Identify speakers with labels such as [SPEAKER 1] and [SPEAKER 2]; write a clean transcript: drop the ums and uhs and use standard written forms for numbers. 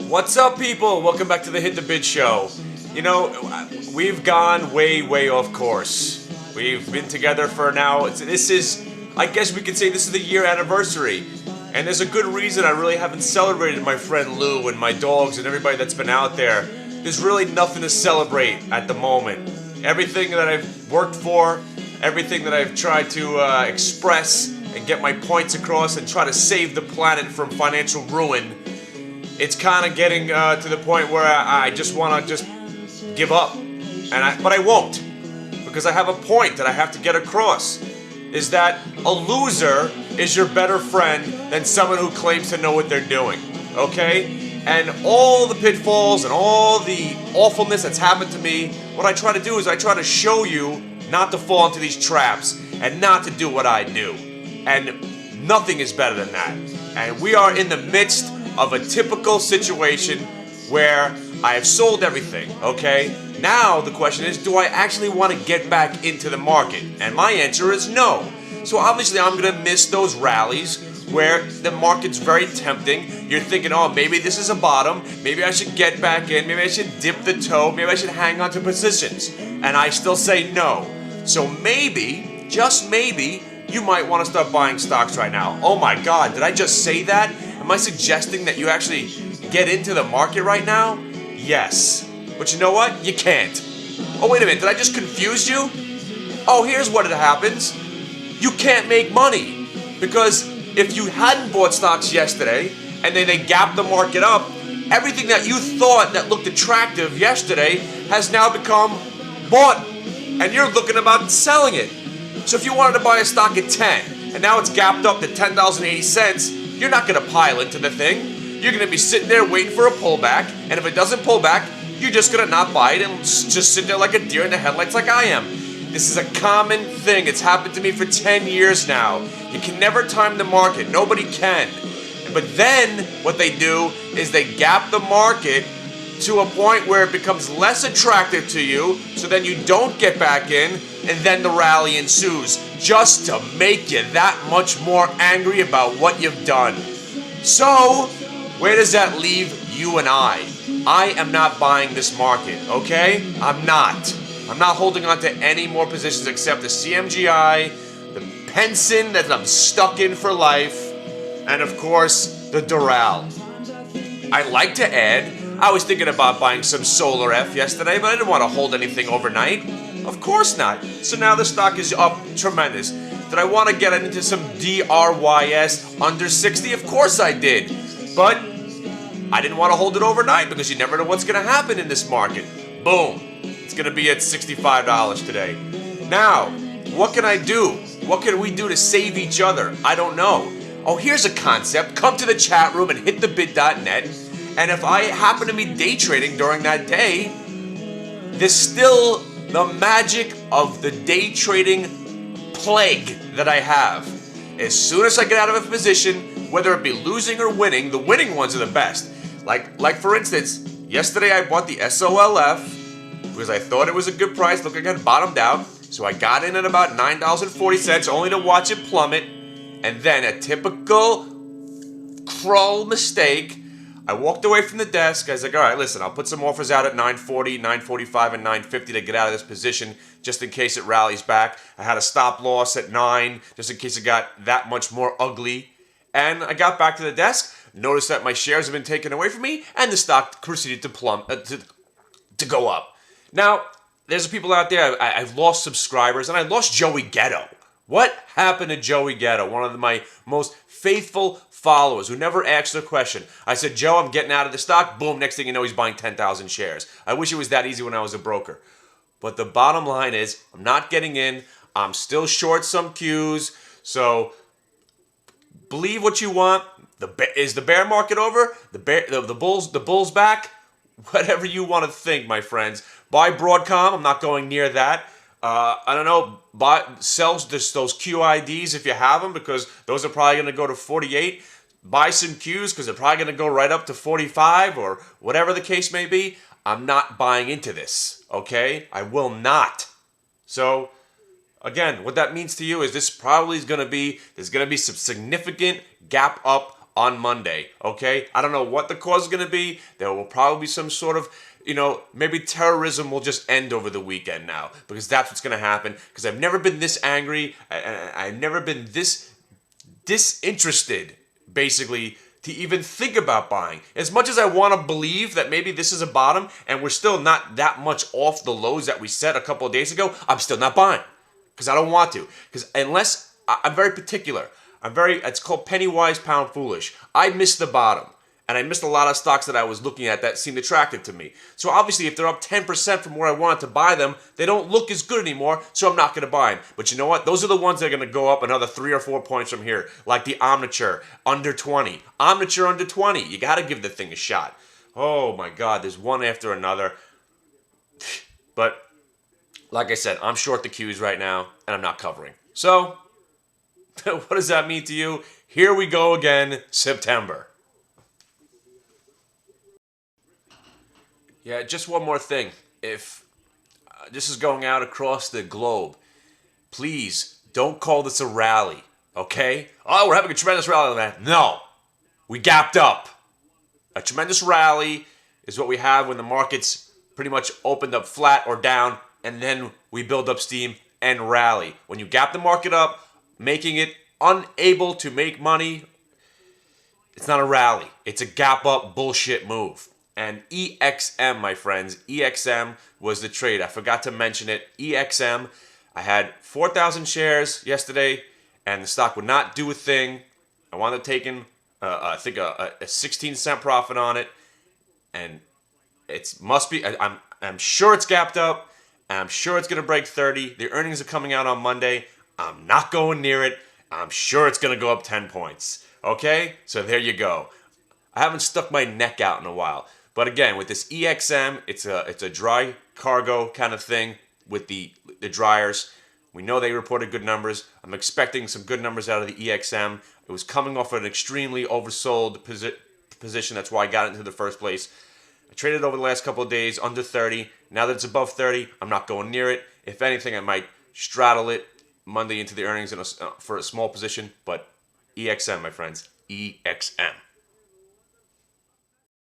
[SPEAKER 1] What's up, people? Welcome back to the Hit the Bid Show. You know, we've gone way off course. We've been together for now. This is, I guess we could say this is the year anniversary. And there's a good reason I really haven't celebrated my friend Lou and my dogs and everybody that's been out there. There's really nothing to celebrate at the moment. Everything that I've worked for, everything that I've tried to express and get my points across and try to save the planet from financial ruin, it's kind of getting to the point where I just want to give up. But I won't, because I have a point that I have to get across, is that a loser is your better friend than someone who claims to know what they're doing, okay? And all the pitfalls and all the awfulness that's happened to me, what I try to do is I try to show you not to fall into these traps and not to do what I do. And nothing is better than that. And we are in the midst of a typical situation where I have sold everything, okay? Now the question is, do I actually want to get back into the market? And my answer is no. So obviously I'm going to miss those rallies where the market's very tempting. You're thinking, oh, maybe this is a bottom. Maybe I should get back in. Maybe I should dip the toe. Maybe I should hang on to positions. And I still say no. So maybe, just maybe, you might want to start buying stocks right now. Oh my God, did I just say that? Am I suggesting that you actually get into the market right now? Yes. But you know what? You can't. Oh, wait a minute. Did I just confuse you? Oh, here's what it happens. You can't make money. Because if you hadn't bought stocks yesterday and then they gapped the market up, everything that you thought that looked attractive yesterday has now become bought. And you're looking about selling it. So if you wanted to buy a stock at 10 and now it's gapped up to $10.80, you're not going to pile into the thing. You're going to be sitting there waiting for a pullback, and if it doesn't pull back, you're just going to not buy it and just sit there like a deer in the headlights like I am. This is a common thing. It's happened to me for 10 years now. You can never time the market. Nobody can. But then what they do is they gap the market to a point where it becomes less attractive to you, so then you don't get back in, and then the rally ensues, just to make you that much more angry about what you've done. So, where does that leave you and I? I am not buying this market, okay? I'm not holding on to any more positions except the CMGI, the Penson that I'm stuck in for life, and of course, the Doral. I like to add, I was thinking about buying some Solar F yesterday, but I didn't want to hold anything overnight. Of course not. So now the stock is up tremendous. Did I want to get into some DRYS under 60? Of course I did. But I didn't want to hold it overnight because you never know what's going to happen in this market. Boom. It's going to be at $65 today. Now, what can I do? What can we do to save each other? I don't know. Oh, here's a concept. Come to the chat room and hitthebid.net. And if I happen to be day trading during that day, there's still the magic of the day trading plague that I have. As soon as I get out of a position, whether it be losing or winning, the winning ones are the best. Like for instance, yesterday I bought the SOLF because I thought it was a good price, looked like it had bottomed out. So I got in at about $9.40, only to watch it plummet. And then a typical Kroll mistake, I walked away from the desk. I was like, all right, listen, I'll put some offers out at $9.40, $9.45, and $9.50 to get out of this position just in case it rallies back. I had a stop loss at $9 just in case it got that much more ugly. And I got back to the desk, noticed that my shares have been taken away from me, and the stock proceeded to go up. Now, there's people out there, I've lost subscribers, and I lost Joey Ghetto. What happened to Joey Ghetto? One of my most faithful followers who never asked a question. I said, Joe, I'm getting out of the stock. Boom, next thing you know, he's buying 10,000 shares. I wish it was that easy when I was a broker. But the bottom line is, I'm not getting in. I'm still short some Qs. So, believe what you want. Is the bear market over? The bulls back? Whatever you want to think, my friends. Buy Broadcom. I'm not going near that. I don't know, sell those QIDs if you have them, because those are probably going to go to 48. Buy some Qs because they're probably going to go right up to 45 or whatever the case may be. I'm not buying into this, okay? I will not. So, again, what that means to you is this probably is going to be, there's going to be some significant gap up on Monday, okay? I don't know what the cause is going to be. There will probably be some sort of, maybe terrorism will just end over the weekend now, because that's what's going to happen, because I've never been this angry. I've never been this disinterested, basically, to even think about buying. As much as I want to believe that maybe this is a bottom and we're still not that much off the lows that we set a couple of days ago, I'm still not buying, because I don't want to. Because unless, I'm very particular. It's called penny wise, pound foolish. I missed the bottom. And I missed a lot of stocks that I was looking at that seemed attractive to me. So obviously, if they're up 10% from where I wanted to buy them, they don't look as good anymore, so I'm not going to buy them. But you know what? Those are the ones that are going to go up another 3 or 4 points from here, like the Omniture, under 20. Omniture under 20. You got to give the thing a shot. Oh my God, there's one after another. But like I said, I'm short the Qs right now, and I'm not covering. So, what does that mean to you? Here we go again, September. Yeah, just one more thing. If this is going out across the globe, please don't call this a rally, okay? Oh, we're having a tremendous rally, man. No, we gapped up. A tremendous rally is what we have when the markets pretty much opened up flat or down, and then we build up steam and rally. When you gap the market up, making it unable to make money, it's not a rally. It's a gap up bullshit move. And EXM, my friends, EXM was the trade. I forgot to mention it. EXM, I had 4,000 shares yesterday, and the stock would not do a thing. I wound up taking, I think, a 16-cent profit on it, and it must be. I'm sure it's gapped up, and I'm sure it's going to break 30. The earnings are coming out on Monday. I'm not going near it. I'm sure it's going to go up 10 points. Okay, so there you go. I haven't stuck my neck out in a while. But again, with this EXM, it's a dry cargo kind of thing with the dryers. We know they reported good numbers. I'm expecting some good numbers out of the EXM. It was coming off an extremely oversold position. That's why I got it into the first place. I traded over the last couple of days under 30. Now that it's above 30, I'm not going near it. If anything, I might straddle it Monday into the earnings for a small position. But EXM, my friends, EXM.